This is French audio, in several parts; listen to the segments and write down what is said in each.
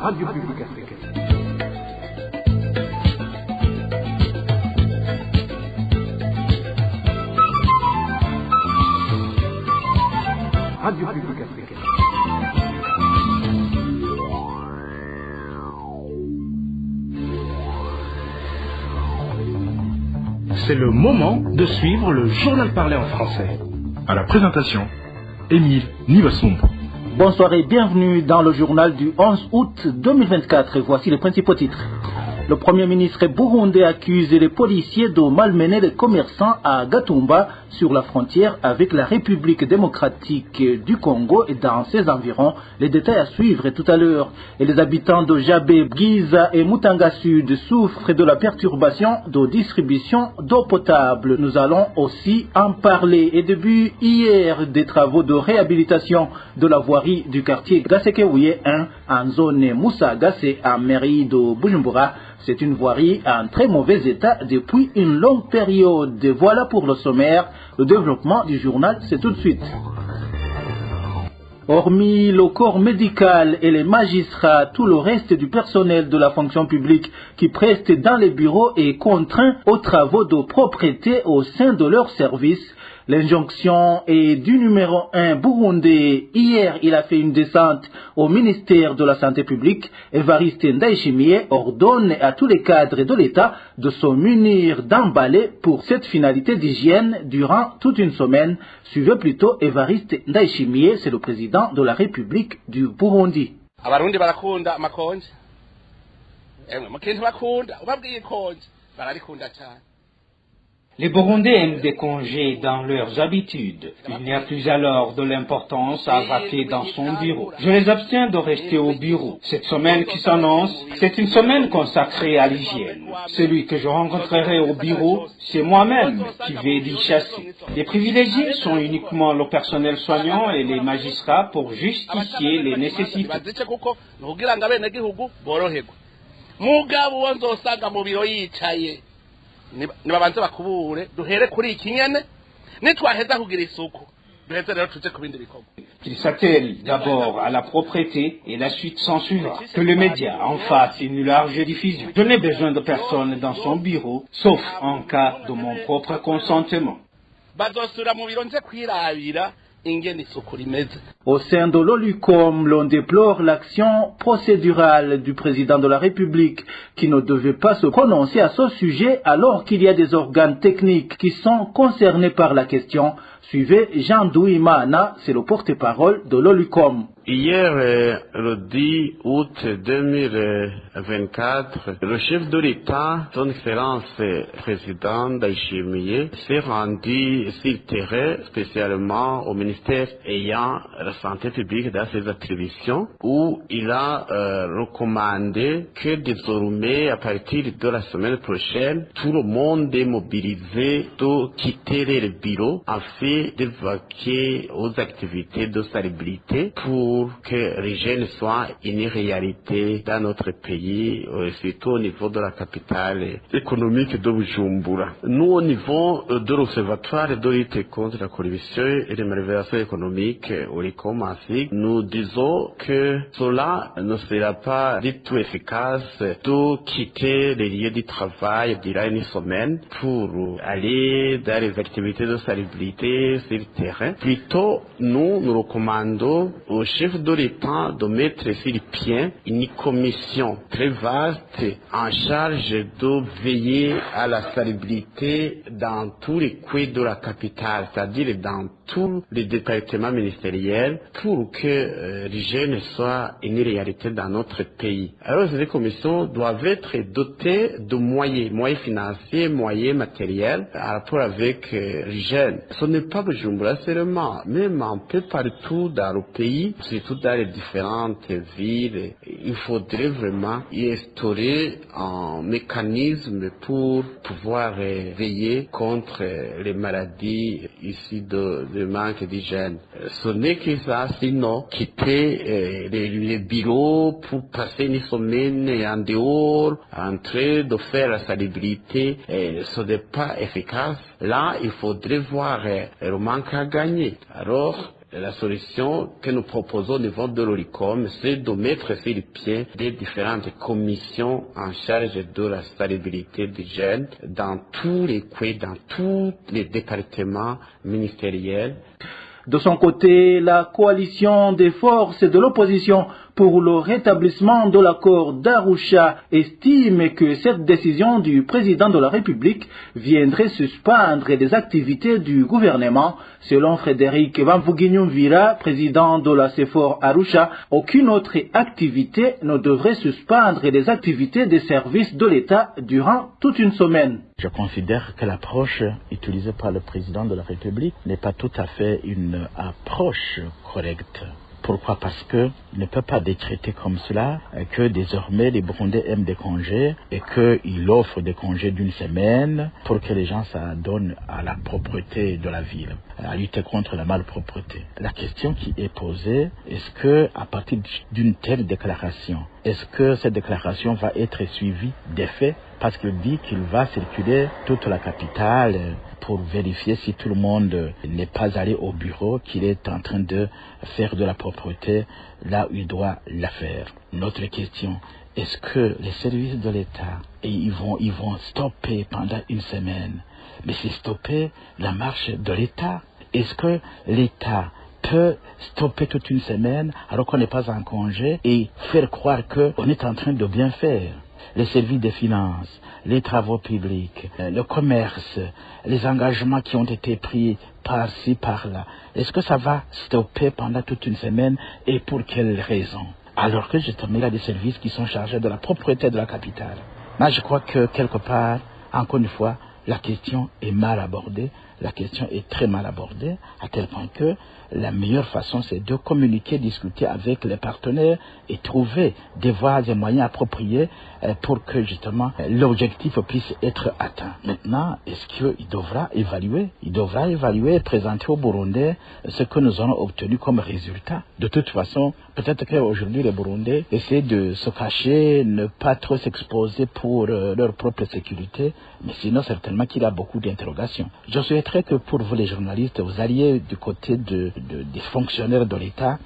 Radio Publique Africaine. Radio Publique Africaine. C'est le moment de suivre le journal parlé en français. À la présentation, Émile Nivasumbo. Bonsoir et bienvenue dans le journal du 11 août 2024. Voici les principaux titres. Le Premier ministre burundais accuse les policiers de malmener les commerçants à Gatumba sur la frontière avec la République démocratique du Congo et dans ses environs. Les détails à suivre tout à l'heure. Et les habitants de Jabé, Giza et Mutanga Sud souffrent de la perturbation de distribution d'eau potable. Nous allons aussi en parler. Et début hier des travaux de réhabilitation de la voirie du quartier Gasekewuye 1 en zone Moussa Gassé à mairie de Bujumbura. C'est une voirie en très mauvais état depuis une longue période. Voilà pour le sommaire. Le développement du journal, c'est tout de suite. Hormis le corps médical et les magistrats, tout le reste du personnel de la fonction publique qui preste dans les bureaux est contraint aux travaux de propreté au sein de leur service. L'injonction est du numéro 1 burundais. Hier, il a fait une descente au ministère de la Santé publique. Évariste Ndayishimiye ordonne à tous les cadres de l'État de se munir d'emballés pour cette finalité d'hygiène durant toute une semaine. Suivez plutôt Évariste Ndayishimiye, c'est le président de la République du Burundi. Abarundi barakunda makonje. Mukintu bakunda, ubabwiye konje, bararikunda cyane. Les Burundais aiment des congés dans leurs habitudes. Il n'y a plus alors de l'importance à vaquer dans son bureau. Je les abstiens de rester au bureau. Cette semaine qui s'annonce, c'est une semaine consacrée à l'hygiène. Celui que je rencontrerai au bureau, c'est moi-même qui vais l'y chasser. Les privilégiés sont uniquement le personnel soignant et les magistrats pour justifier les nécessités. Nibabanze bakubure duhere kuri ikinyene nitwaheza kugira isuku duheze rero tuje ku bindi bikorwa. Qu'ils s'attellent d'abord à la propreté et la suite s'en suivra. Que les médias en fassent une large diffusion. Je n'ai besoin de personne dans son bureau, sauf en cas de mon propre consentement. Bazosura mu biro nze kwirabira ingene isuku rimeze. Au sein de l'OLUCOM, l'on déplore l'action procédurale du président de la République qui ne devait pas se prononcer à ce sujet alors qu'il y a des organes techniques qui sont concernés par la question. Suivez Jean Douimana, c'est le porte-parole de l'OLUCOM. Hier, le 10 août 2024, le chef de l'État, son excellence président Ndayishimiye, s'est rendu sur le terrain, spécialement au ministère ayant la santé publique dans ses attributions, où il a recommandé que désormais, à partir de la semaine prochaine, tout le monde est mobilisé de quitter les bureaux afin de vaquer aux activités de salubrité pour que l'hygiène soit une réalité dans notre pays, surtout au niveau de la capitale économique de Bujumbura. Nous, au niveau de l'Observatoire de lutte contre la corruption et les malversations économiques, nous disons que cela ne sera pas du tout efficace de quitter les lieux du travail durant une semaine pour aller dans les activités de salubrité sur le terrain. Plutôt, nous recommandons au chef de l'État de mettre sur pied une commission très vaste en charge de veiller à la salubrité dans tous les coins de la capitale, c'est-à-dire dans tous les départements ministériels pour que l'hygiène soit une réalité dans notre pays. Alors ces commissions doivent être dotées de moyens financiers, moyens matériels en rapport avec l'hygiène. Ce n'est pas Bujumbura seulement, même un peu partout dans le pays, surtout dans les différentes villes, il faudrait vraiment y instaurer un mécanisme pour pouvoir veiller contre les maladies issues de manque d'hygiène. Ce n'est que ça, sinon quitter les bureaux pour passer une semaine en dehors, en train de faire la salubrité, ce n'est pas efficace. Là, il faudrait voir le manque à gagner. Alors, La solution que nous proposons au niveau de l'ORICOM, c'est de mettre sur le pied des différentes commissions en charge de la salubrité des jeunes dans tous les coins, dans tous les départements ministériels. De son côté, la coalition des forces de l'opposition pour le rétablissement de l'accord d'Arusha estime que cette décision du président de la République viendrait suspendre les activités du gouvernement. Selon Frédéric Bamvuginyumvira, président de la CEFOR Arusha, aucune autre activité ne devrait suspendre les activités des services de l'État durant toute une semaine. Je considère que l'approche utilisée par le président de la République n'est pas tout à fait une approche correcte. Pourquoi? Parce que il ne peut pas décréter comme cela que désormais les Burundais aiment des congés et qu'il offre des congés d'une semaine pour que les gens s'adonnent à la propreté de la ville, à lutter contre la malpropreté. La question qui est posée, est-ce que à partir d'une telle déclaration, est-ce que cette déclaration va être suivie des faits? Parce qu'il dit qu'il va circuler toute la capitale pour vérifier si tout le monde n'est pas allé au bureau, qu'il est en train de faire de la propreté là où il doit la faire. Notre question, est-ce que les services de l'État, ils vont stopper pendant une semaine? Mais c'est stopper la marche de l'État. Est-ce que l'État peut stopper toute une semaine alors qu'on n'est pas en congé et faire croire qu'on est en train de bien faire? Les services des finances, les travaux publics, le commerce, les engagements qui ont été pris par-ci, par-là. Est-ce que ça va stopper pendant toute une semaine et pour quelles raisons? Alors que justement, il y a des services qui sont chargés de la propreté de la capitale. Moi, je crois que quelque part, encore une fois, la question est mal abordée. La question est très mal abordée, à tel point que la meilleure façon, c'est de communiquer, discuter avec les partenaires et trouver des voies et moyens appropriés pour que justement l'objectif puisse être atteint. Maintenant, est-ce qu'il devra évaluer? Il devra évaluer et présenter aux Burundais ce que nous avons obtenu comme résultat. De toute façon, peut-être qu'aujourd'hui les Burundais essaient de se cacher, ne pas trop s'exposer pour leur propre sécurité, mais sinon certainement qu'il y a beaucoup d'interrogations. Je souhaiterais que pour vous les journalistes, vous alliez du côté des fonctionnaires de l'État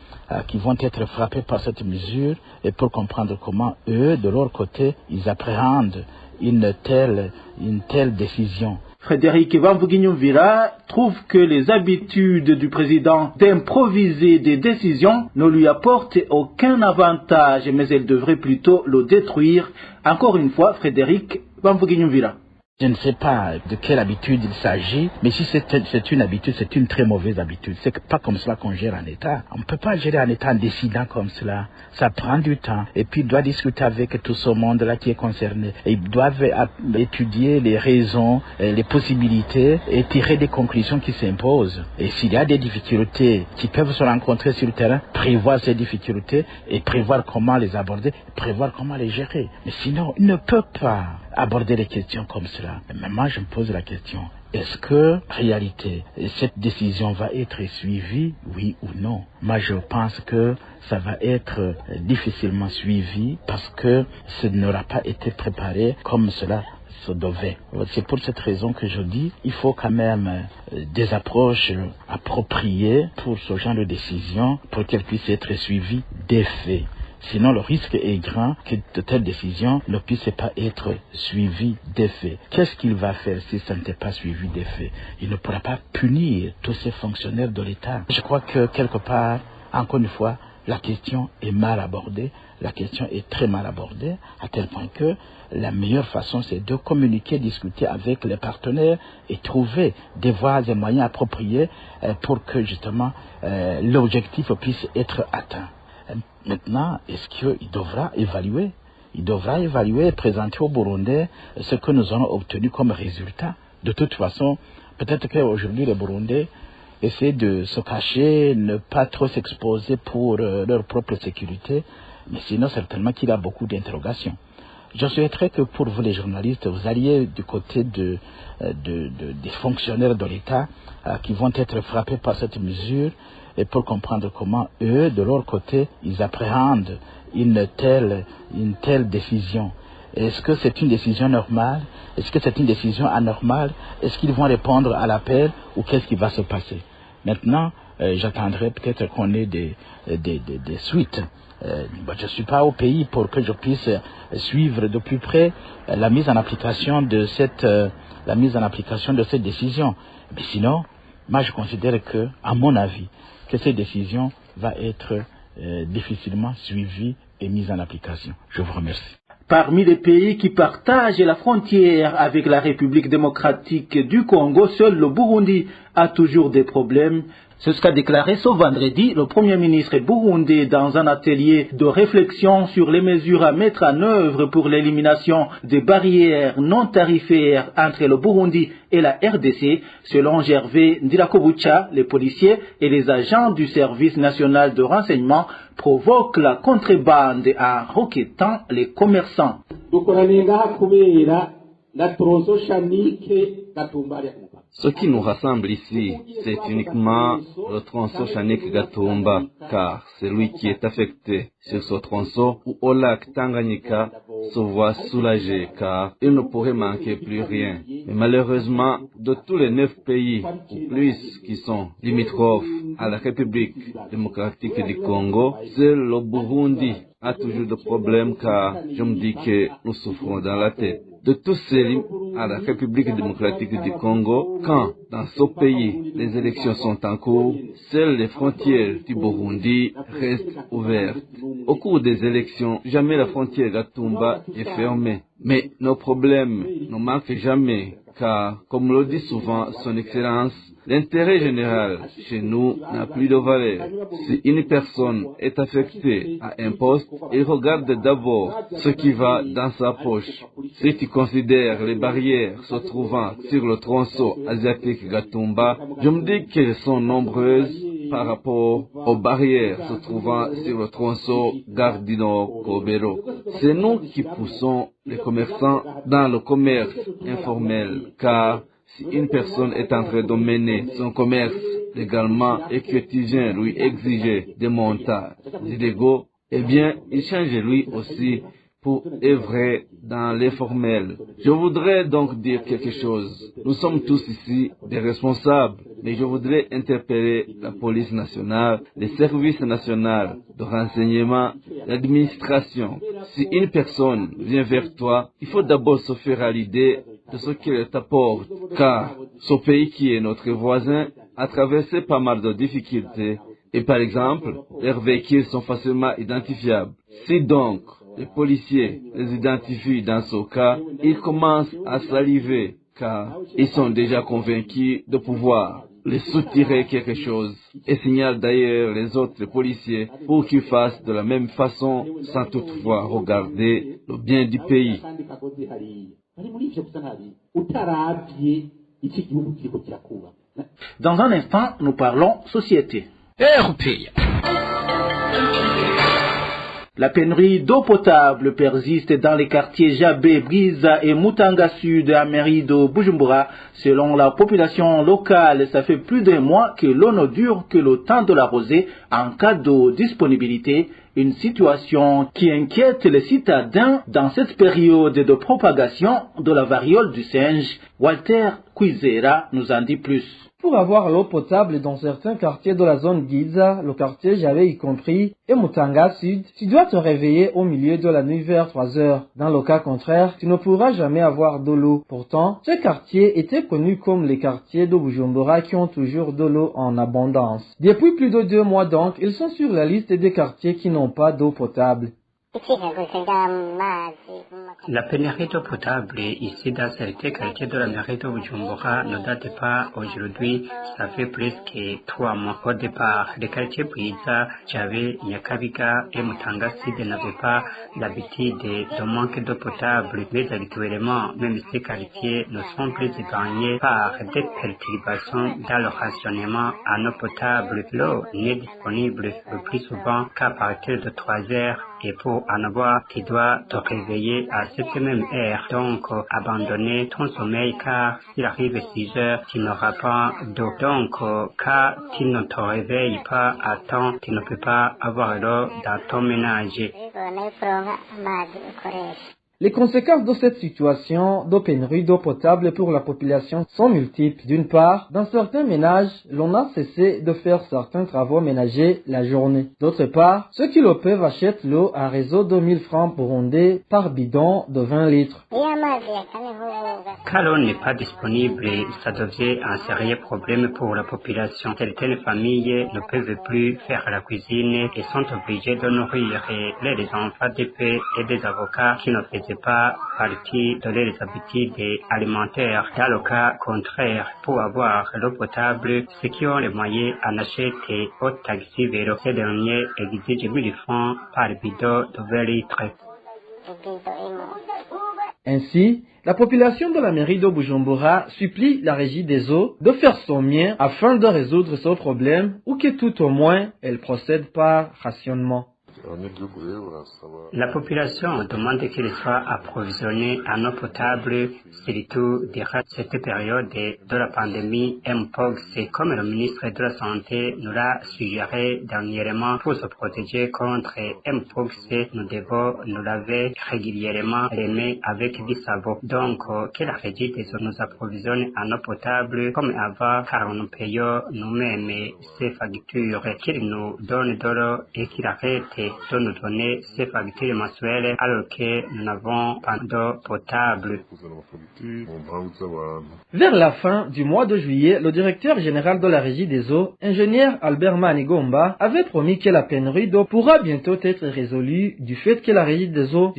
qui vont être frappés par cette mesure et pour comprendre comment eux, de leur côté, ils appréhendent une telle décision. Frédéric Bamvuginyumvira trouve que les habitudes du président d'improviser des décisions ne lui apportent aucun avantage, mais elles devraient plutôt le détruire. Encore une fois, Frédéric Bamvuginyumvira. Je ne sais pas de quelle habitude il s'agit, mais si c'est une habitude, c'est une très mauvaise habitude. C'est pas comme cela qu'on gère un État. On ne peut pas gérer un État en décidant comme cela. Ça prend du temps. Et puis, il doit discuter avec tout ce monde-là qui est concerné. Et ils doivent étudier les raisons, les possibilités et tirer des conclusions qui s'imposent. Et s'il y a des difficultés qui peuvent se rencontrer sur le terrain, prévoir ces difficultés et prévoir comment les aborder, prévoir comment les gérer. Mais sinon, il ne peut pas aborder les questions comme cela. Mais moi, je me pose la question, est-ce que, en réalité, cette décision va être suivie, oui ou non? Moi, je pense que ça va être difficilement suivi parce que ce n'aura pas été préparé comme cela se devait. C'est pour cette raison que je dis, il faut quand même des approches appropriées pour ce genre de décision, pour qu'elles puissent être suivies des faits. Sinon, le risque est grand que de telles décisions ne puissent pas être suivies des faits. Qu'est-ce qu'il va faire si ça n'était pas suivi des faits? Il ne pourra pas punir tous ces fonctionnaires de l'État. Je crois que quelque part, encore une fois, la question est mal abordée. La question est très mal abordée, à tel point que la meilleure façon, c'est de communiquer, discuter avec les partenaires et trouver des voies et moyens appropriés pour que justement l'objectif puisse être atteint. Maintenant, est-ce qu'il devra évaluer? Il devra évaluer et présenter aux Burundais ce que nous avons obtenu comme résultat. De toute façon, peut-être qu'aujourd'hui les Burundais essaient de se cacher, ne pas trop s'exposer pour leur propre sécurité, mais sinon certainement qu'il y a beaucoup d'interrogations. Je souhaiterais que pour vous les journalistes, vous alliez du côté des fonctionnaires de l'État qui vont être frappés par cette mesure et pour comprendre comment eux, de leur côté, ils appréhendent une telle décision. Est-ce que c'est une décision normale? Est-ce que c'est une décision anormale? Est-ce qu'ils vont répondre à l'appel ou qu'est-ce qui va se passer? Maintenant, j'attendrai peut-être qu'on ait des suites. Je ne suis pas au pays pour que je puisse suivre de plus près la mise en application de cette décision. Mais sinon, moi je considère que, à mon avis, que cette décision va être difficilement suivie et mise en application. Je vous remercie. Parmi les pays qui partagent la frontière avec la République démocratique du Congo, seul le Burundi a toujours des problèmes. C'est ce qu'a déclaré ce vendredi le Premier ministre burundais dans un atelier de réflexion sur les mesures à mettre en œuvre pour l'élimination des barrières non tarifaires entre le Burundi et la RDC. Selon Gervais Ndirakobucha, les policiers et les agents du service national de renseignement provoquent la contrebande en requêtant les commerçants. Ce qui nous rassemble ici, c'est uniquement le tronçon Chanik-Gatumba, car celui qui est affecté sur ce tronçon ou au lac Tanganyika se voit soulagé, car il ne pourrait manquer plus rien. Mais malheureusement, de tous les 9 pays ou plus qui sont limitrophes à la République démocratique du Congo, seul le Burundi a toujours des problèmes, car je me dis que nous souffrons dans la tête. De tous ces à la République démocratique du Congo, quand dans ce pays les élections sont en cours, seules les frontières du Burundi restent ouvertes. Au cours des élections, jamais la frontière Gatumba est fermée. Mais nos problèmes ne manquent jamais, car, comme le dit souvent son Excellence, l'intérêt général chez nous n'a plus de valeur. Si une personne est affectée à un poste, il regarde d'abord ce qui va dans sa poche. Si tu considères les barrières se trouvant sur le tronçon asiatique Gatumba, je me dis qu'elles sont nombreuses par rapport aux barrières se trouvant sur le tronçon Gardino-Kobero. C'est nous qui poussons les commerçants dans le commerce informel, car si une personne est en train de mener son commerce légalement et que tu viens lui exiger des montages illégaux, eh bien, il change lui aussi pour œuvrer dans l'informel. Je voudrais donc dire quelque chose. Nous sommes tous ici des responsables, mais je voudrais interpeller la police nationale, les services nationaux de renseignement, l'administration. Si une personne vient vers toi, il faut d'abord se faire à l'idée de ce qu'elle t'apporte, car ce pays qui est notre voisin a traversé pas mal de difficultés. Et par exemple, leurs véhicules sont facilement identifiables. Si donc les policiers les identifient dans ce cas, ils commencent à saliver, car ils sont déjà convaincus de pouvoir les soutirer quelque chose, et signalent d'ailleurs les autres policiers pour qu'ils fassent de la même façon sans toutefois regarder le bien du pays. Dans un instant, nous parlons société. La pénurie d'eau potable persiste dans les quartiers Jabé, Briza et Mutanga Sud à mairie de Bujumbura. Selon la population locale, ça fait plus d'un mois que l'eau ne dure que le temps de l'arroser en cas de disponibilité. Une situation qui inquiète les citadins dans cette période de propagation de la variole du singe. Walter Kwizera nous en dit plus. Pour avoir l'eau potable dans certains quartiers de la zone Giza, le quartier Javé y compris, et Mutanga Sud, tu dois te réveiller au milieu de la nuit vers 3 heures. Dans le cas contraire, tu ne pourras jamais avoir de l'eau. Pourtant, ce quartier était connu comme les quartiers de Bujumbura qui ont toujours de l'eau en abondance. Depuis plus de 2 mois donc, ils sont sur la liste des quartiers qui n'ont pas d'eau potable. La pénurie d'eau potable ici dans certains quartiers de la mairie de Bujumbura ne date pas aujourd'hui, ça fait plus que 3 mois. Au départ, les quartiers Briza, Javé, Nyakabiga et Mutanga Sud n'avaient pas l'habitude de manque d'eau potable, mais habituellement, même ces quartiers ne sont plus gagnés par des perturbations dans le rationnement en eau potable. L'eau n'est disponible le plus souvent qu'à partir de 3 heures. Et pour en avoir, tu dois te réveiller à cette même heure. Donc, abandonner ton sommeil car s'il arrive 6 heures, tu n'auras pas d'eau. Donc, car tu ne te réveilles pas à temps, tu ne peux pas avoir l'eau dans ton ménage. Les conséquences de cette situation de pénurie d'eau potable pour la population sont multiples. D'une part, dans certains ménages, l'on a cessé de faire certains travaux ménagers la journée. D'autre part, ceux qui le peuvent achètent l'eau à réseau de 1000 francs burundais par bidon de 20 litres. Quand l'eau n'est pas disponible, ça devient un sérieux problème pour la population. Certaines familles ne peuvent plus faire la cuisine et sont obligées de nourrir les enfants des pères et des avocats qui ne faisaient pas partie de leurs habitudes alimentaires. Dans le cas contraire, pour avoir l'eau potable, ceux qui ont les moyens en achètent au taxi vélo. Ces derniers exigent 1000 francs par bidon de 20 litres. Ainsi, la population de la mairie de Bujumbura supplie la régie des eaux de faire son mieux afin de résoudre ce problème ou que tout au moins elle procède par rationnement. La population demande qu'il soit approvisionné en eau potable, surtout durant cette période de la pandémie Mpox. Comme le ministre de la Santé nous l'a suggéré dernièrement, pour se protéger contre Mpox, nous devons nous laver régulièrement les mains avec du savon. Donc, que la régie des eaux nous approvisionne en eau potable comme avant, car nous payons nous-mêmes ces factures, qu'il nous donne de l'eau et qu'il arrête de nous donner ces factures mensuelles alors que nous n'avons pas d'eau potable. Vers la fin du mois de juillet, le directeur général de la régie des eaux, ingénieur Albert Manigomba, avait promis que la pénurie d'eau pourra bientôt être résolue du fait que la régie des eaux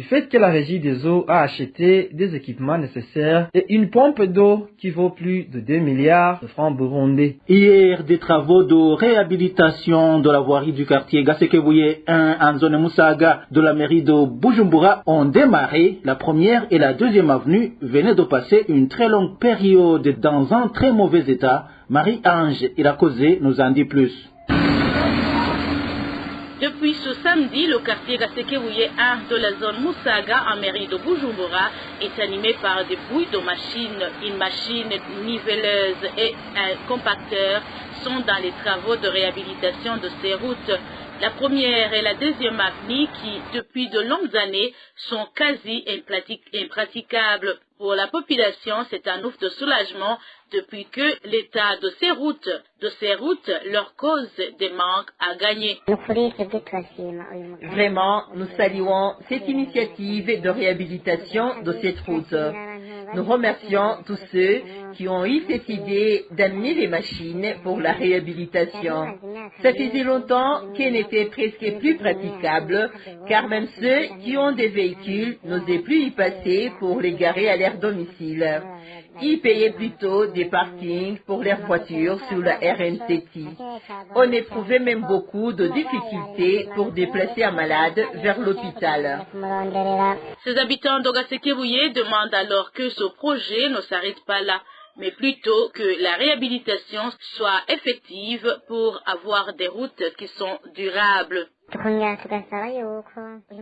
a acheté des équipements nécessaires et une pompe d'eau qui vaut plus de 2 milliards de francs burundais. Hier, des travaux de réhabilitation de la voirie du quartier Gasekebouye 1 en zone Musaga de la mairie de Bujumbura ont démarré. La première et la deuxième avenue venaient de passer une très longue période dans un très mauvais état. Marie-Ange Irakozé nous en dit plus. Depuis ce samedi, le quartier Gasekebouye 1 de la zone Musaga en mairie de Bujumbura est animé par des bruits de machines. Une machine niveleuse et un compacteur sont dans les travaux de réhabilitation de ces routes. La première et la deuxième avenue qui, depuis de longues années, sont quasi impraticables. Pour la population, c'est un ouf de soulagement depuis que l'état de ces routes leur cause des manques à gagner. Vraiment, nous saluons cette initiative de réhabilitation de cette route. Nous remercions tous ceux qui ont eu cette idée d'amener les machines pour la réhabilitation. Ça faisait longtemps qu'elle n'était presque plus praticable, car même ceux qui ont des véhicules n'osaient plus y passer pour les garer à leur domicile. Ils payaient plutôt des parkings pour leurs voitures sur la RN7. On éprouvait même beaucoup de difficultés pour déplacer un malade vers l'hôpital. Ces habitants d'Ogasekebouye demandent alors que ce projet ne s'arrête pas là, mais plutôt que la réhabilitation soit effective pour avoir des routes qui sont durables.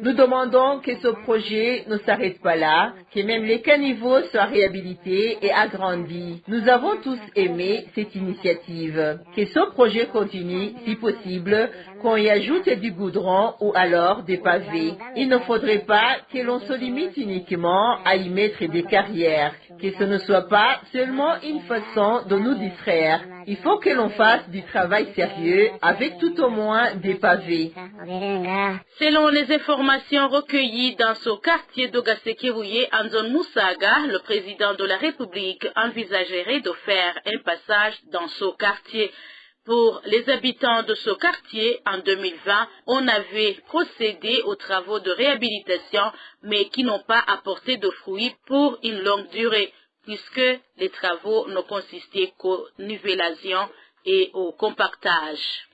Nous demandons que ce projet ne s'arrête pas là, que même les caniveaux soient réhabilités et agrandis. Nous avons tous aimé cette initiative. Que ce projet continue, si possible, qu'on y ajoute du goudron ou alors des pavés. Il ne faudrait pas que l'on se limite uniquement à y mettre des carrières, que ce ne soit pas seulement une façon de nous distraire. Il faut que l'on fasse du travail sérieux avec tout au moins des pavés. Selon les informations recueillies dans ce quartier d'Ogasekebouye en zone Musaga, le président de la République envisagerait de faire un passage dans ce quartier. Pour les habitants de ce quartier, en 2020, on avait procédé aux travaux de réhabilitation, mais qui n'ont pas apporté de fruits pour une longue durée, puisque les travaux ne consistaient qu'aux nivellations et au compactage.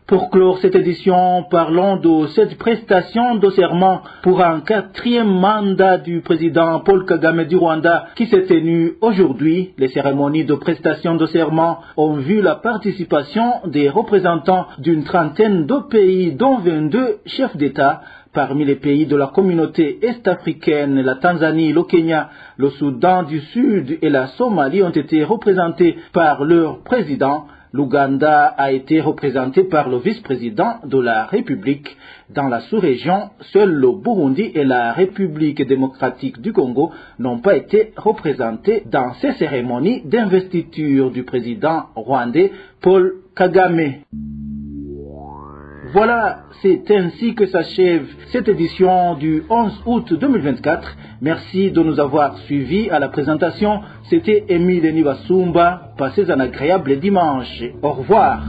Pour clore cette édition, parlons de cette prestation de serment pour un 4e mandat du président Paul Kagame du Rwanda qui s'est tenu aujourd'hui. Les cérémonies de prestation de serment ont vu la participation des représentants d'une trentaine de pays, dont 22 chefs d'État. Parmi les pays de la communauté est-africaine, la Tanzanie, le Kenya, le Soudan du Sud et la Somalie ont été représentés par leur président. L'Ouganda a été représenté par le vice-président de la République. Dans la sous-région, seuls le Burundi et la République démocratique du Congo n'ont pas été représentés dans ces cérémonies d'investiture du président rwandais Paul Kagame. Voilà, c'est ainsi que s'achève cette édition du 11 août 2024. Merci de nous avoir suivis à la présentation. C'était Émile Nibasumba. Passez un agréable dimanche. Au revoir.